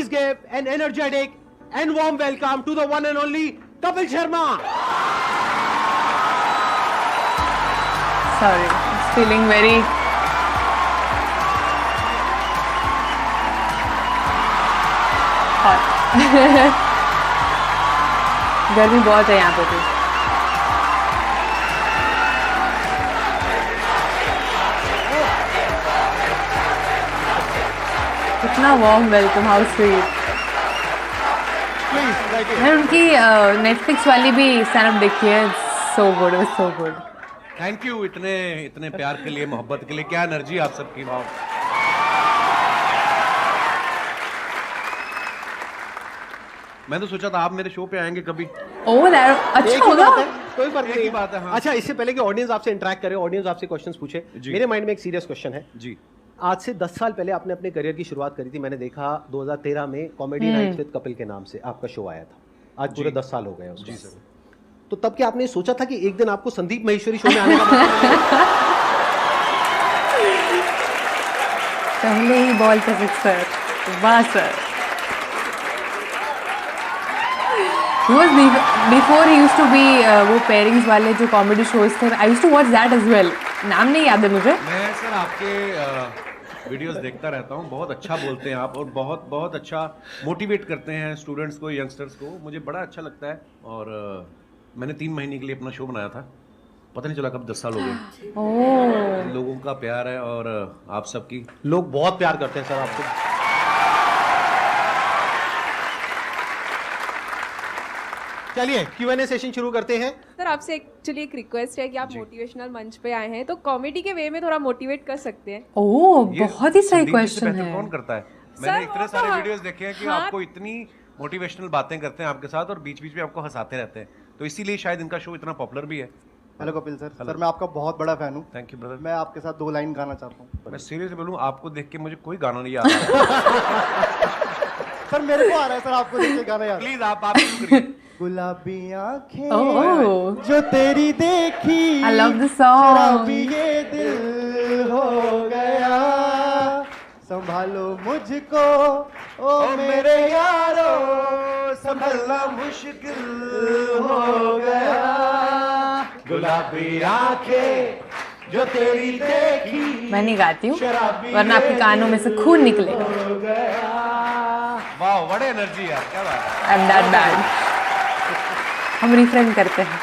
please give an energetic and warm welcome to the one and only Kapil Sharma. Sorry, it's feeling very hot. गर्मी बहुत है यहाँ पे तो। कितना वार्म वेलकम, हाउ स्वीट। मैंने उनकी नेटफ्लिक्स वाली भी स्टैंड अप देखी है, so good, so good. Thank you इतने प्यार के लिए, मोहब्बत के लिए। क्या एनर्जी आप सबकी, वाह। मैं तो सोचा था आप मेरे शो पे आएंगे कभी। ओह अच्छा होगा, कोई फर्क नहीं बात है। हाँ। अच्छा, इससे पहले कि ऑडियंस आपसे इंटरेक्ट करे, ऑडियंस आपसे क्वेश्चंस पूछे, मेरे माइंड में एक सीरियस क्वेश्चन है जी। आज से 10 साल पहले आपने अपने करियर की शुरुआत करी थी, मैंने देखा 2013 में कॉमेडी नाइट विद कपिल के नाम से आपका शो आया था। आज पूरे 10 साल हो गए उसको। जी सर। तो तब क्या आपने सोचा था कि एक दिन आपको संदीप महेश्वरी शो में आने का मौका मिलेगा? पहले ही बॉल पे सिक्सर, वाह sir. He was before he used to be वो पेयरिंग्स वाले जो कॉमेडी शोज थे, I used to watch that as well। नाम नहीं याद है मुझे। मैं सर आपके वीडियोस देखता रहता हूँ, बहुत अच्छा बोलते हैं आप और बहुत बहुत अच्छा मोटिवेट करते हैं स्टूडेंट्स को, यंगस्टर्स को। मुझे बड़ा अच्छा लगता है। और मैंने 3 महीने के लिए अपना शो बनाया था, पता नहीं चला कब 10 साल हो गए। लोगों का प्यार है और आप सबकी, लोग बहुत प्यार करते हैं सर आपको। चलिए Q&A सेशन शुरू करते हैं। सर आपसे एक्चुअली एक रिक्वेस्ट है कि आप मोटिवेशनल मंच पे आए हैं तो कॉमेडी के वे में थोड़ा मोटिवेट कर सकते हैं। ओह बहुत ही सही क्वेश्चन है। कौन करता है? मैंने इतने सारे वीडियोस देखे हैं कि आपको इतनी मोटिवेशनल बातें करते हैं आपके साथ और बीच बीच में आपको हंसाते रहते हैं, तो इसीलिए शायद इनका शो इतना पॉपुलर भी है। Hello Kapil sir. सर मैं आपका बहुत बड़ा फैन हूँ। Thank you brother. मैं आपके साथ 2 लाइन गाना चाहता हूँ। मैं सीरियसली बोलूँ, आपको देख के मुझे कोई गाना नहीं आता। सर मेरे को आ रहा है, सर आपको देख के गाना याद। प्लीज आप शुरू करिए। गुलाबी आंखें Oh, जो तेरी देखी, I love the song। शराबी ये दिल हो गया, संभालो मुझको ओ मेरे यारो, संभलना मुश्किल हो गया। गुलाबी आंखें जो तेरी देखी। मैं नहीं गाती हूँ वरना आपके कानों में से खून निकलेगा। वाह, बड़े एनर्जी यार, क्या बात है। I am that bad. हम रिफ्रेन करते हैं।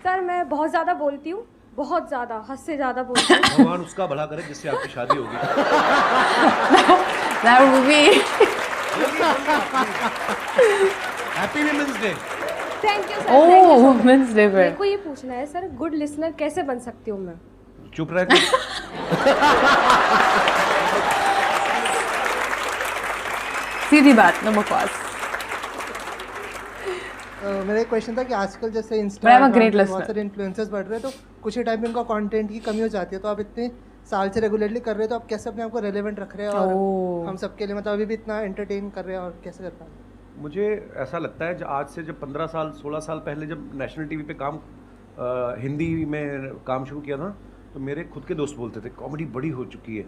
सर मैं बहुत ज्यादा बोलती हूँ, बहुत ज्यादा, हद से ज्यादा बोलती हूँ। भगवान उसका भला करे जिससे आपकी शादी होगी। That would be happy women's day. Thank you sir. Oh women's day पे मेरे को ये पूछना है सर, गुड लिसनर कैसे बन सकती हूँ मैं? चुप रह के। सीधी बात, नो बकवास। मेरा एक क्वेश्चन था कि आजकल जैसे But I'm a Instagram great पे listener। बहुत सारे इन्फ्लुएंसर्स बढ़ रहे हैं, तो कुछ ही टाइम में उनका कंटेंट की कमी हो जाती है, तो आप इतने साल से रेगुलरली कर रहे हैं, तो आप कैसे अपने आप को रेलेवेंट रख रहे हैं और हम सबके लिए मतलब अभी भी इतना एंटरटेन कर रहे हैं, और कैसे कर पा रहे हैं? मुझे ऐसा लगता है आज से जब 15 साल 16 साल पहले जब नेशनल टीवी पे काम हिंदी में काम शुरू किया था, तो मेरे खुद के दोस्त बोलते थे कॉमेडी बड़ी हो चुकी है,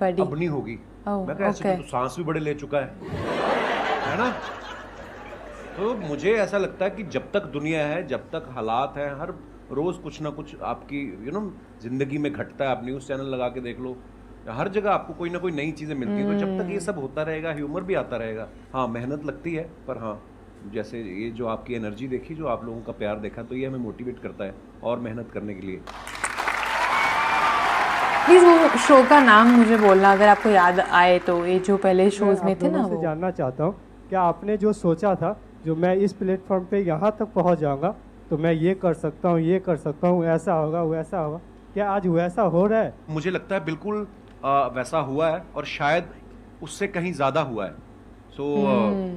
अब नहीं होगी। मैं कहा ऐसे तो सांस भी बड़े ले चुका है ना। तो मुझे ऐसा लगता है कि जब तक दुनिया है, जब तक हालात हैं, हर रोज कुछ ना कुछ आपकी जिंदगी में घटता है। आप न्यूज़ चैनल लगा के देख लो, हर जगह आपको कोई ना कोई नई चीजें मिलती हैं। तो जब तक ये सब होता रहेगा, ह्यूमर भी आता रहेगा। हाँ, मेहनत लगती है, पर हाँ जैसे ये जो आपकी एनर्जी देखी, जो आप लोगों का प्यार देखा, तो ये हमें मोटिवेट करता है और मेहनत करने के लिए। प्लीज वो शो का नाम मुझे बोलना अगर आपको याद आए तो, ये जो पहले शोज में थे ना वो। जानना चाहता हूँ, क्या आपने जो सोचा था जो मैं इस प्लेटफॉर्म पे यहाँ तक पहुँच जाऊँगा, तो मैं ये कर सकता हूँ, ये कर सकता हूँ, ऐसा होगा वैसा होगा, क्या आज वैसा हो रहा है? मुझे लगता है बिल्कुल वैसा हुआ है और शायद उससे कहीं ज़्यादा हुआ है।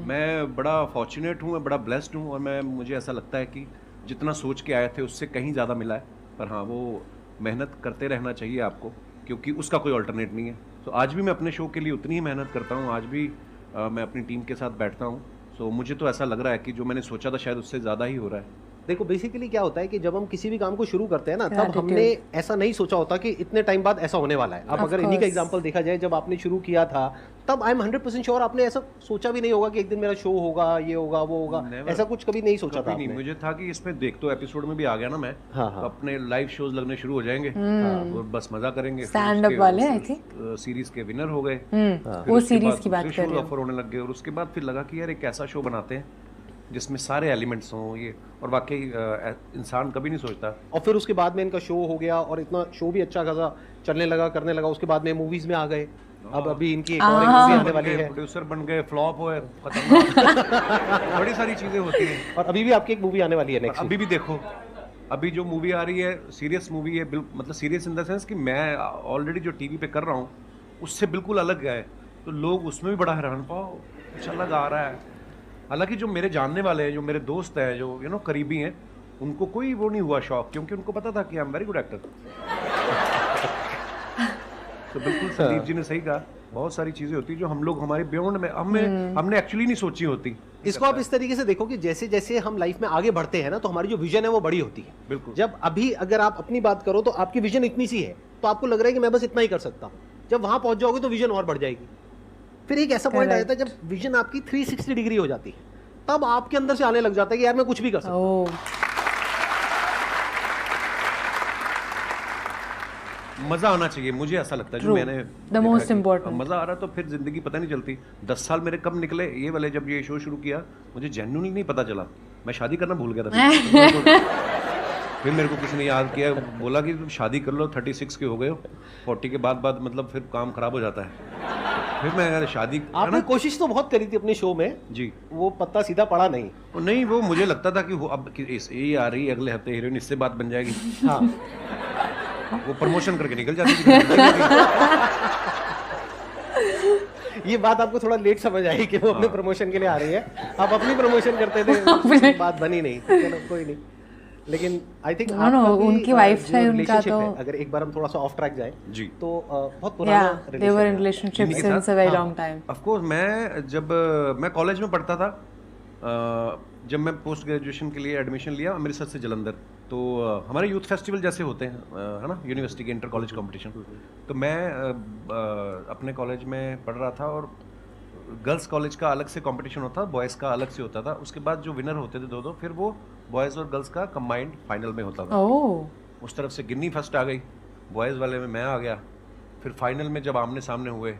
मैं बड़ा फॉर्चुनेट हूँ, मैं बड़ा ब्लेस्ड हूँ और मुझे ऐसा लगता है कि जितना सोच के आए थे उससे कहीं ज़्यादा मिला है। पर हाँ, वो मेहनत करते रहना चाहिए आपको, क्योंकि उसका कोई अल्टरनेट नहीं है। तो आज भी मैं अपने शो के लिए उतनी ही मेहनत करता हूँ, आज भी मैं अपनी टीम के साथ बैठता हूँ। मुझे तो ऐसा लग रहा है कि जो मैंने सोचा था शायद उससे ज़्यादा ही हो रहा है। देखो बेसिकली क्या होता है कि जब हम किसी भी काम को शुरू करते हैं ना, तब हमने ऐसा नहीं सोचा होता कि इतने टाइम बाद ऐसा होने वाला है। अब अगर इन्हीं का एग्जांपल देखा जाए, जब आपने शुरू किया था तब आई एम 100% श्योर आपने ऐसा सोचा भी नहीं होगा कि एक दिन मेरा शो होगा, ये होगा, वो होगा, ऐसा कुछ कभी नहीं सोचा था आपने? मुझे था कि इसमें देख तो एपिसोड में भी आ गया ना मैं, हाँ, तो अपने लाइव शोज लगने शुरू हो जाएंगे और बस मजा करेंगे। स्टैंड अप वाले आई थिंक सीरीज के विनर हो गए, वो सीरीज की बात कर रहे ऑफर होने लग गए, और उसके बाद फिर लगा कि यार एक ऐसा शो बनाते हैं जिसमें सारे एलिमेंट्स हों ये, और वाकई इंसान कभी नहीं सोचता। और फिर उसके बाद में इनका शो हो गया और इतना शो भी अच्छा खासा चलने लगा, करने लगा। उसके बाद में मूवीज में आ गए, अब अभी इनकी एक और मूवी आने वाली है, प्रोड्यूसर बन गए, फ्लॉप हुए, खतरनाक बड़ी सारी चीजें होती हैं। और अभी भी आपकी एक मूवी आने वाली है नेक्स्ट। अभी भी देखो, अभी जो मूवी आ रही है सीरियस मूवी है, मतलब सीरियस इन द सेंस कि मैं ऑलरेडी जो टीवी पे कर रहा हूँ उससे बिल्कुल अलग है, तो लोग उसमें भी बड़ा हैरान, पाओ कुछ अलग आ रहा है। हालांकि जो मेरे जानने वाले हैं, जो मेरे दोस्त हैं, जो करीबी हैं, उनको कोई वो नहीं हुआ शौक, क्योंकि उनको पता था कि I am very good actor. तो बिल्कुल संदीप जी ने सही कहा, बहुत सारी चीजें होती हैं जो हम लोग हमारे बियॉन्ड में हमने एक्चुअली नहीं सोची होती। इसको आप इस तरीके से देखो कि जैसे जैसे हम लाइफ में आगे बढ़ते हैं ना, तो हमारी जो विजन है वो बड़ी होती है। बिल्कुल। जब अभी अगर आप अपनी बात करो तो आपकी विजन इतनी सी है, तो आपको लग रहा है कि मैं बस इतना ही कर सकता हूँ। जब वहां पहुंच जाओगे तो विजन और बढ़ जाएगी। फिर एक ऐसा पॉइंट आ जाता है जब विजन आपकी 360 डिग्री हो जाती है, तब आपके अंदर से आने लग जाता है कि यार मैं कुछ भी कर सकता हूँ। मजा आना चाहिए, मुझे ऐसा लगता है। जो मैंने द मोस्ट इम्पोर्टेंट, मजा आ रहा तो फिर जिंदगी पता नहीं चलती। 10 साल मेरे कब निकले ये वाले, जब ये शो शुरू किया मुझे जेन्युइनली नहीं पता चला, मैं शादी करना भूल गया था। फिर मेरे को किसी ने याद किया, बोला कि तुम शादी कर लो, 36 के हो गए हो, 40 के बाद मतलब फिर काम खराब हो जाता है। फिर मैं यार शादी, आपने कोशिश तो बहुत करी थी अपने शो में जी, वो पत्ता सीधा पड़ा नहीं। नहीं वो मुझे लगता था कि वो अब ये आ रही है अगले हफ्ते हीरोइन, इससे बात बन जाएगी। हाँ वो प्रमोशन करके निकल जाती थी। ये बात आपको थोड़ा लेट समझ आई कि वो अपने प्रमोशन के लिए आ रही है, आप अपनी प्रमोशन करते थे, बात बनी नहीं। चलो कोई नहीं, लेकिन आई थिंक उनकी वाइफ है उनका, तो अगर एक बार हम थोड़ा सा ऑफ ट्रैक जाए जी, तो बहुत पुराना they were in relationship since a very long time. Of course मैं कॉलेज में पढ़ता था, जब मैं पोस्ट ग्रेजुएशन के लिए एडमिशन लिया अमृतसर से जलंधर, तो हमारे यूथ फेस्टिवल जैसे होते हैं, है ना, यूनिवर्सिटी के इंटर कॉलेज कंपटीशन, तो मैं अपने कॉलेज में पढ़ रहा था, और गर्ल्स कॉलेज का अलग से कंपटीशन होता था, बॉयज़ का अलग से होता था। उसके बाद जो विनर होते थे दो, फिर वो बॉयज़ और गर्ल्स का कंबाइंड फाइनल में होता था। उस तरफ से गिन्नी फर्स्ट आ गई, बॉयज़ वाले में मैं आ गया, फिर फाइनल में जब आमने सामने हुए,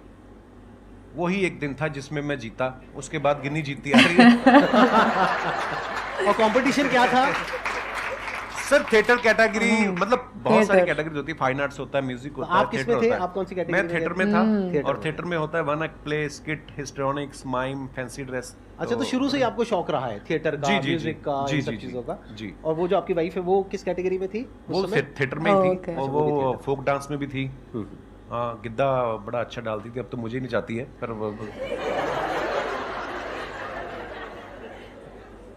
वही एक दिन था जिसमें मैं जीता, उसके बाद गिन्नी जीतती आ रही है। और कंपटीशन क्या था सर? थिएटर कैटेगरी, मतलब बहुत सारी कैटेगरी होती है, फाइन आर्ट्स होता है, म्यूजिक होता है, आप किसमें थे? आप कौन सी कैटेगरी? मैं थिएटर में था, और थिएटर में होता है one act play, skit, histrionics, mime, fancy dress. अच्छा, तो शुरू से ही आपको शौक रहा है थिएटर का, म्यूजिक का, इन सब चीजों का? जी। और वो जो आपकी वाइफ है वो किस कैटेगरी में थी? वो थिएटर में ही थी, और वो फोक डांस में भी थी। हाँ, गिद्दा बड़ा अच्छा डालती थी, अब तो मुझे नहीं चाहती है, पर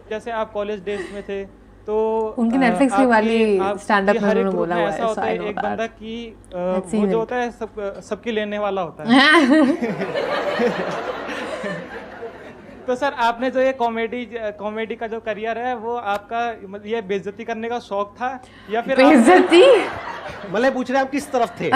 जैसे आप कॉलेज डेज में थे तो उनकी नेटफ्लिक्स की वाली स्टैंड अप में उन्होंने बोला हुआ है, ऐसा होता है एक बंदा की वो जो होता है सबकी लेने वाला होता है। तो सर आपने जो ये कॉमेडी का जो करियर है, वो आपका ये बेइज्जती करने का शौक था या फिर बेइज्जती? मतलब पूछ रहे हैं आप किस तरफ थे?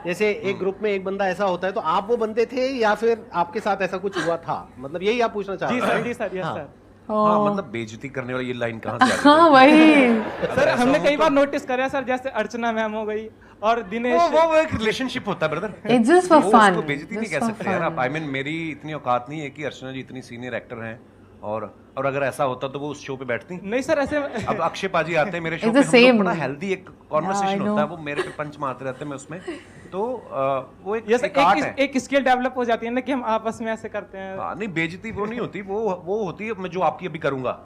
जैसे एक ग्रुप में एक बंदा ऐसा होता है, तो आप वो बंदे थे या फिर आपके साथ ऐसा कुछ हुआ था? मतलब यही आप पूछना चाह रहे हैं? जी सर, यस सर। हाँ, मतलब बेइज्जती करने वाली ये लाइन कहाँ से आ गई? हाँ वही सर, हमने कई बार नोटिस करा सर, जैसे अर्चना मैम हो गई और दिनेश, वो एक रिलेशनशिप होता है brother, it's just for fun. उसको बेइज्जती नहीं कह सकते यार आप। आई मीन मेरी इतनी औकात नहीं है कि अर्चना जी इतनी सीनियर एक्टर हैं, और अगर ऐसा होता तो वो उस शो पे बैठती नहीं सर। ऐसे अब अक्षय पाजी आते हैं मेरे शो पे, हम लोग बड़ा हेल्दी एक कॉन्वर्सेशन होता है, वो मेरे पे पंच मारते रहते हैं, मैं उसमें, तो वो एक आर्ट है, एक स्किल डेवलप हो जाती है ना कि हम आपस में ऐसे करते हैं। हाँ, नहीं बेइज्जती वो नहीं होती, वो होती है मैं जो आपकी अभी करूंगा।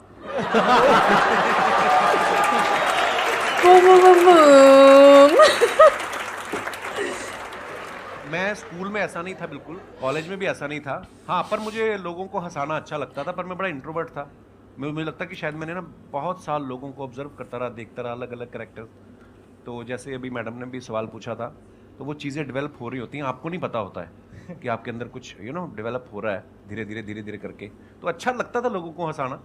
मैं स्कूल में ऐसा नहीं था बिल्कुल, कॉलेज में भी ऐसा नहीं था। हाँ, पर मुझे लोगों को हंसाना अच्छा लगता था, पर मैं बड़ा इंट्रोवर्ट था। मुझे लगता कि शायद मैंने ना बहुत साल लोगों को ऑब्जर्व करता रहा, देखता रहा, अलग अलग कैरेक्टर। तो जैसे अभी मैडम ने भी सवाल पूछा था, तो वो चीज़ें डेवलप हो रही होती हैं, आपको नहीं पता होता है कि आपके अंदर कुछ डेवलप हो रहा है धीरे धीरे करके। तो अच्छा लगता था लोगों को हंसाना।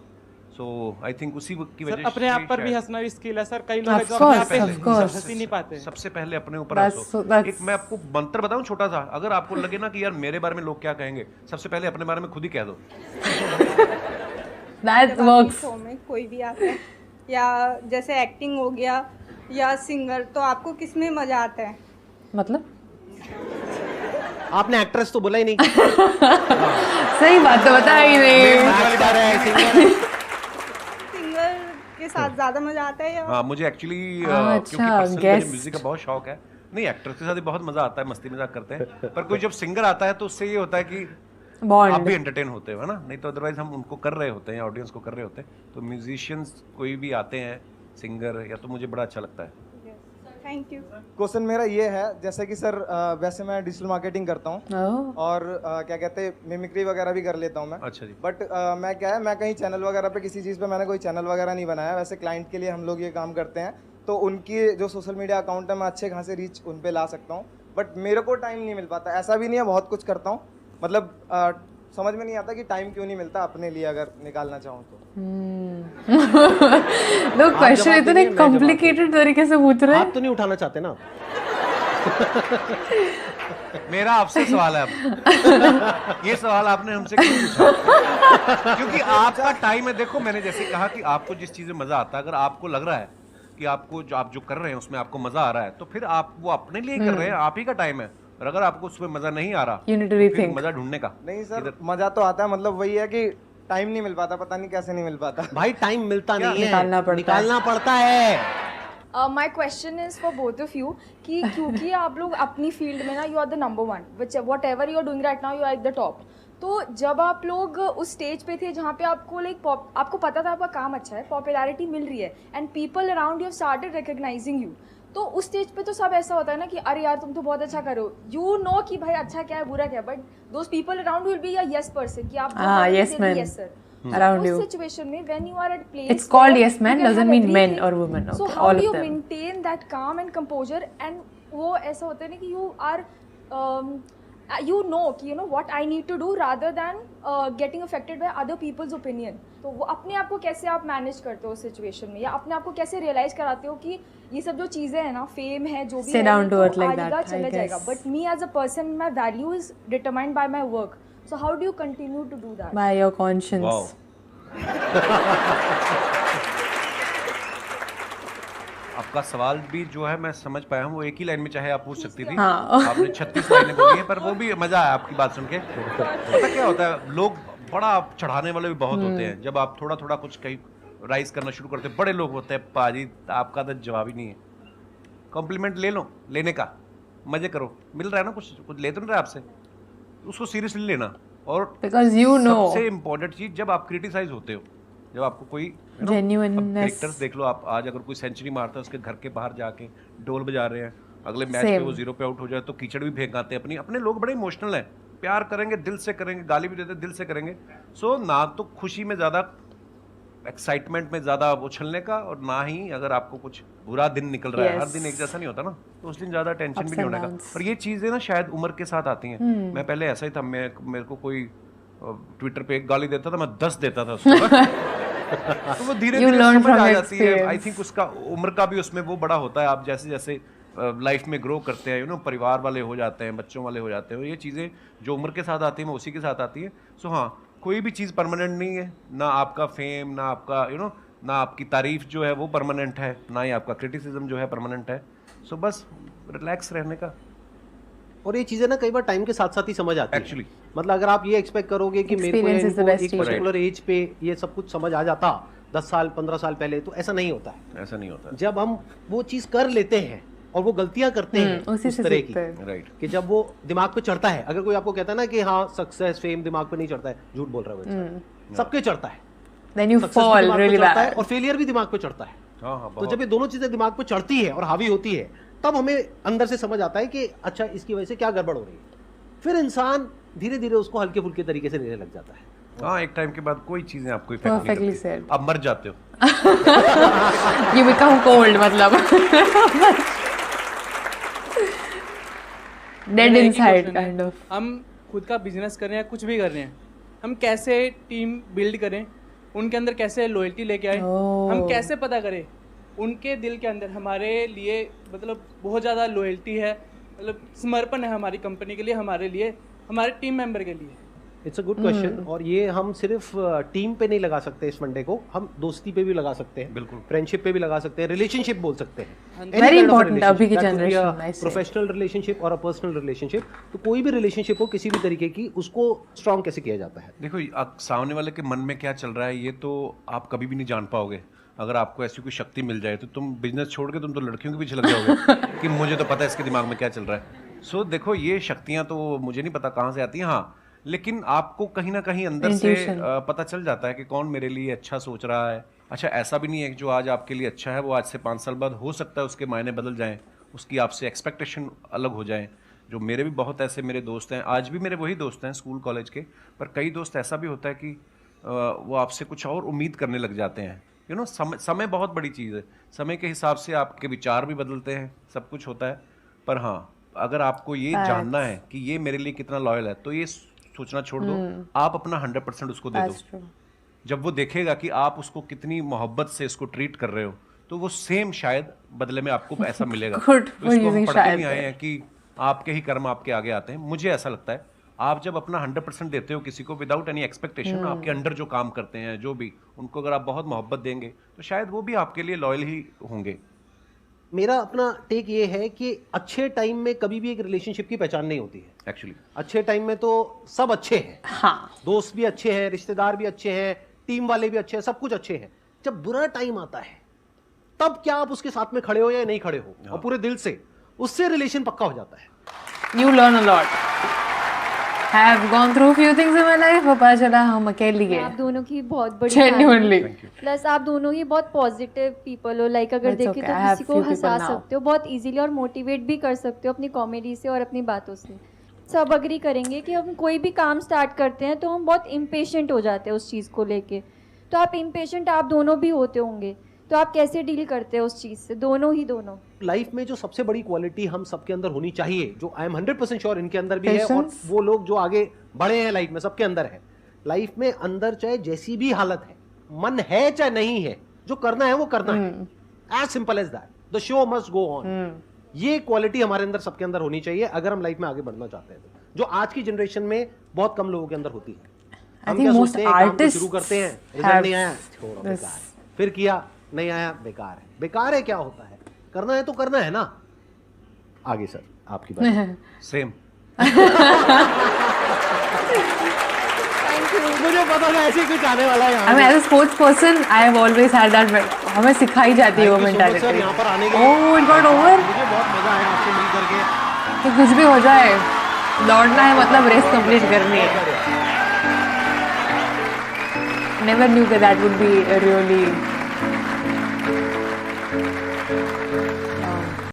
सो आई थिंक उसी की सर वजह अपने आप से पर भी शायद- हंसना भी स्किल है सर। कई लोग हैं Of जो अपने आप course, पे of course. हंस ही नहीं पाते। सबसे पहले अपने ऊपर That's हंसो। so- that's- एक मैं आपको मंत्र बताऊं छोटा सा, अगर आपको लगे ना कि यार मेरे बारे में लोग क्या कहेंगे, सबसे पहले अपने बारे में खुद ही कह दो। That जब आपकी works. शो में कोई भी आता है या जैसे एक्टिंग हो गया या सिंगर, तो आपको किस में मजा आता है? मतलब आपने एक्ट्रेस तो बोला ही नहीं। सही बात तो बता ही नहीं। एक्टर है, सिंगर है। सिंगर के साथ ज्यादा मजा आता है या हाँ मुझे एक्चुअली हाँ, क्योंकि अच्छा, पर्सनली guest. मुझे म्यूजिक का बहुत शौक है। नहीं एक्टर्स के साथ भी बहुत मजा आता है, मस्ती मजाक करते हैं, पर कोई जब सिंगर आता है तो उससे ये होता है कि आप बॉन्ड भी एंटरटेन होते हो, है ना? नहीं तो अदरवाइज हम उनको कर रहे होते हैं, ऑडियंस को कर रहे होते हैं। तो म्यूजिशियंस कोई भी आते हैं सिंगर या, तो मुझे बड़ा अच्छा लगता है। Thank you. क्वेश्चन मेरा ये है, जैसे कि सर वैसे मैं डिजिटल मार्केटिंग करता हूँ और क्या कहते हैं मिमिक्री वगैरह भी कर लेता हूँ मैं। अच्छा जी। बट मैं क्या है, मैं कहीं चैनल वगैरह पे किसी चीज़ पे मैंने कोई चैनल वगैरह नहीं बनाया। वैसे क्लाइंट के लिए हम लोग ये काम करते हैं, तो उनकी जो सोशल मीडिया अकाउंट है मैं अच्छे खासे रीच उन पे ला सकता हूँ, बट मेरे को टाइम नहीं मिल पाता। ऐसा भी नहीं है, बहुत कुछ करता हूँ, मतलब समझ में नहीं आता कि टाइम क्यों नहीं मिलता अपने लिए अगर निकालना चाहूँ तो। लोग क्वेश्चन इतने कॉम्प्लिकेटेड तरीके से पूछ रहे हैं। हाथ तो नहीं उठाना चाहते ना? मेरा आपसे सवाल है अब। ये सवाल आपने हमसे क्यों पूछा? क्योंकि आपका टाइम है। देखो मैंने जैसे कहा कि आपको जिस चीज में मजा आता है, अगर आपको लग रहा है कि आपको जो आप जो कर रहे हैं उसमें आपको मजा आ रहा है, तो फिर आप वो अपने लिए कर रहे हैं, आप ही का टाइम है। और अगर आपको उसमें मजा नहीं आ रहा, You need to तो फिर rethink. मजा ढूंढने का। नहीं सर, मजा तो आता है, मतलब वही है कि टाइम नहीं मिल पाता, पता नहीं कैसे नहीं मिल पाता। भाई टाइम मिलता नहीं है, निकालना पड़ता है। निकालना पड़ता है। My question is for both of you कि क्योंकि आप लोग अपनी फील्ड में ना you are the number one, which whatever you are doing right now, you are at the top. तो जब आप लोग उस स्टेज पे थे जहाँ पे आपको आपको पता था आपका काम अच्छा है, पॉपुलैरिटी मिल रही है and people around you started recognising you, तो उस स्टेज पे तो सब ऐसा होता है ना कि अरे यार तुम तो बहुत अच्छा करो, यू नो कि भाई अच्छा क्या है बुरा क्या है, but those people around will be a yes person कि आप yes man. Yes sir. Around you. उस सिचुएशन में when you are at place It's called where yes man, you can doesn't have mean men everything. or women. So Okay, how all do of you them. maintain that calm and composure? And वो ऐसा होता है ना कि you are you know कि you know what I need to do rather than getting affected by other people's opinion. तो वो अपने आप को कैसे आप मैनेज करते हो उस सिचुएशन में, या अपने आप को कैसे रियलाइज कराते हो कि ये सब जो चीज़ें हैं ना, फेम है जो भी Stay है, down to ये earth तो like आएगा that, I चला जाएगा, guess. but me as a person my value is determined by my work. So how do you continue to do that? By your conscience. Wow. आपका सवाल भी जो है मैं समझ पाया हूँ, वो एक ही लाइन में चाहे आप पूछ सकती थी। हाँ। आपने 36 लाइनें बोली हैं, पर वो भी मजा आया आपकी बात सुन के। पता क्या होता है, लोग बड़ा चढ़ाने वाले भी बहुत होते हैं। जब आप थोड़ा थोड़ा कुछ कहीं राइज करना शुरू करते हैं, बड़े लोग होते हैं, पाजी आपका तो जवाब ही नहीं है। कॉम्प्लीमेंट ले लो, लेने का मजे करो, मिल रहा है ना, कुछ ले तो नहीं रहा आपसे, उसको सीरियसली लेना। और Because you know. सबसे इम्पोर्टेंट चीज, जब आप क्रिटिसाइज होते हो, जब आपको कोई Genuineness. क्रिकेटर्स देख लो आप, आज अगर कोई सेंचुरी मारता है, उसके घर के बाहर जाके ढोल बजा रहे हैं, अगले मैच पे Same. वो 0 पे आउट हो जाए तो कीचड़ भी फेंक आते हैं। अपने लोग बड़े इमोशनल हैं, प्यार करेंगे दिल से करेंगे, गाली भी देते हैं दिल से करेंगे। सो ना तो खुशी में ज़्यादा, एक्साइटमेंट में ज़्यादा उछलने का, और ना ही अगर आपको कुछ बुरा दिन निकल रहा है, हर Yes. दिन एक जैसा नहीं होता ना, तो उस दिन ज़्यादा टेंशन Ups भी नहीं and होने का। downs. और ये चीज़ें ना शायद उम्र के साथ आती हैं। मैं पहले ऐसा ही था, मेरे को कोई ट्विटर पे एक गाली देता था, मैं 10 देता था उसको। तो वो धीरे You धीरे learn समझ from आ जाती है। experience. आई थिंक उसका उम्र का भी उसमें वो बड़ा होता है। आप जैसे जैसे लाइफ में ग्रो करते हैं, यू नो, परिवार वाले हो जाते हैं, बच्चों वाले हो जाते हैं, ये चीज़ें जो उम्र के साथ आती हैं वो उसी के साथ आती है। सो हाँ, कोई भी चीज़ परमानेंट नहीं है, ना आपका फेम, ना आपका यू नो, ना आपकी तारीफ जो है वो परमानेंट है, ना ही आपका क्रिटिसिज्म जो है परमानेंट है। सो बस रिलैक्स रहने का। और ये चीजें ना कई बार टाइम के साथ साथ ही समझ आती है। Actually. मतलब अगर आप ये एक्सपेक्ट करोगे कि मेरे को Experience is the इनको best एक teacher. पर्टिकुलर एज पे ये सब कुछ समझ आ जाता 10 साल 15 साल पहले, तो ऐसा नहीं होता है। ऐसा नहीं होता। जब हम वो चीज कर लेते हैं और वो गलतियां करते हैं उसी उस से तरह सीखते की, हैं। राइट। कि जब वो दिमाग पे चढ़ता है, अगर कोई आपको कहता है ना कि हाँ सक्सेस फेम दिमाग पे नहीं चढ़ता है, झूठ बोल रहा है वो। सबके चढ़ता है, Then you सक्सेस भी fall दिमाग पे really चढ़ता है bad. और फेलियर भी दिमाग पे चढ़ता है। हाँ हाँ, तो जब ये दोनों चीजें दिमाग पे चढ़ती है और हावी होती है, तब हमें अंदर से समझ आता है कि अच्छा इसकी वजह से क्या गड़बड़ हो रही है। फिर इंसान धीरे धीरे उसको हल्के फुल्के तरीके से लेने लग जाता है। हाँ, एक टाइम के बाद कोई चीजें आपको इफेक्ट नहीं Perfectly करती, said. आप मर जाते हो। You become cold, मतलब. Dead मेरा एक ही inside, question है, kind of. हम खुद का बिजनेस कर रहे हैं, कुछ भी कर रहे हैं, हम कैसे टीम बिल्ड करें उनके अंदर कैसे लॉयल्टी लेके आए, हम कैसे पता करें उनके दिल के अंदर हमारे लिए मतलब बहुत ज़्यादा लॉयल्टी है, मतलब समर्पण है हमारी कंपनी के लिए, हमारे लिए, हमारे टीम मेंबर के लिए। It's a good question. और ये हम सिर्फ टीम पे नहीं लगा सकते इस फंडे को, हम दोस्ती पे भी लगा सकते हैं, बिल्कुल फ्रेंडशिप पे भी लगा सकते हैं, रिलेशनशिप बोल सकते हैं। वेरी इंपॉर्टेंट अभी की जनरेशन में, प्रोफेशनल रिलेशनशिप और अ पर्सनल रिलेशनशिप। तो कोई भी रिलेशनशिप हो किसी भी तरीके की, उसको स्ट्रांग कैसे किया जाता है? देखो सामने वाले के मन में क्या चल रहा है ये तो आप कभी भी नहीं जान पाओगे। अगर आपको ऐसी कोई शक्ति मिल जाए तो तुम बिजनेस छोड़ के तुम तो लड़कियों के पीछे लग जाओगे कि मुझे तो पता है इसके दिमाग में क्या चल रहा है। सो देखो ये शक्तियाँ तो मुझे नहीं पता कहाँ से आती हैं, हाँ, लेकिन आपको कहीं ना कहीं अंदर से पता चल जाता है कि कौन मेरे लिए अच्छा सोच रहा है। अच्छा, ऐसा भी नहीं है कि जो आज आपके लिए अच्छा है वो आज से 5 साल बाद हो सकता है उसके मायने बदल जाएं, उसकी आपसे एक्सपेक्टेशन अलग हो जाएं। जो मेरे भी बहुत ऐसे मेरे दोस्त हैं, आज भी मेरे वही दोस्त हैं स्कूल कॉलेज के, पर कई दोस्त ऐसा भी होता है कि वो आपसे कुछ और उम्मीद करने लग जाते हैं। यू नो, समय बहुत बड़ी चीज़ है, समय के हिसाब से आपके विचार भी बदलते हैं, सब कुछ होता है। पर हाँ, अगर आपको ये जानना है कि ये मेरे लिए कितना लॉयल है तो ये सोचना छोड़ दो, आप अपना 100% उसको दे दो। जब वो देखेगा कि आप उसको कितनी मोहब्बत से इसको ट्रीट कर रहे हो तो वो सेम शायद बदले में आपको ऐसा मिलेगा। तो इसको हम पढ़ के नहीं आए हैं कि आपके ही कर्म आपके आगे आते हैं। मुझे ऐसा लगता है आप जब अपना 100% देते हो किसी को विदाउट एनी एक्सपेक्टेशन, आपके अंडर जो काम करते हैं जो भी, उनको अगर आप बहुत मोहब्बत देंगे तो शायद वो भी आपके लिए लॉयल ही होंगे। मेरा अपना टेक ये है कि अच्छे टाइम में कभी भी एक रिलेशनशिप की पहचान नहीं होती है एक्चुअली। अच्छे टाइम में तो सब अच्छे हैं, हाँ, दोस्त भी अच्छे हैं, रिश्तेदार भी अच्छे हैं, टीम वाले भी अच्छे हैं, सब कुछ अच्छे हैं। जब बुरा टाइम आता है तब क्या आप उसके साथ में खड़े हो या नहीं खड़े हो, और पूरे दिल से, उससे रिलेशन पक्का हो जाता है। You learn a lot. Have gone through few things in my life, पता चला हम अकेली हैं। आप दोनों की बहुत बड़ी Genuinely. प्लस आप दोनों ही बहुत पॉजिटिव पीपल हो, लाइक अगर देखें तो किसी को हंसा सकते हो बहुत इजीली और मोटिवेट भी कर सकते हो अपनी कॉमेडी से और अपनी बातों से। सब अग्री करेंगे कि हम कोई भी काम स्टार्ट करते हैं तो हम बहुत इम्पेशेंट हो जाते हैं उस चीज़ को लेके। तो आप इम्पेशेंट आप दोनों भी होते होंगे, तो आप कैसे डील करते हैं उस चीज़ से? दोनों लाइफ में जो सबसे बड़ी क्वालिटी हम सबके अंदर होनी चाहिए, जो आई एम 100% श्योर इनके अंदर भी है, और वो लोग जो आगे बढ़े हैं लाइफ में सबके अंदर है। लाइफ में अंदर चाहे जैसी भी हालत है, मन है चाहे नहीं है, जो करना है वो करना है, as simple as that. The show must go on. ये क्वालिटी हमारे अंदर सबके अंदर होनी चाहिए अगर हम लाइफ में आगे बढ़ना चाहते हैं, जो आज की जनरेशन में बहुत कम लोगों के अंदर होती है। हम क्या सोचते हैं, काम को शुरू करते हैं, रिजल्ट नहीं आया, छोड़ो बेकार, फिर किया नहीं आया, बेकार है। बेकार है क्या होता है? करना है तो करना है ना। आगे सर आपकी बात। सेम। मुझे पता था ऐसे कुछ आने वाला है। I mean, as a sports person, I have always had that. हमें सिखाई जाती है वो मेंटालिटी। यहाँ पर आने के Oh, it got over. मुझे बहुत मजा आया आपसे मिल करके। तो कुछ भी हो जाए, दौड़ना है मतलब रेस कंप्लीट करनी है। Never knew that would be really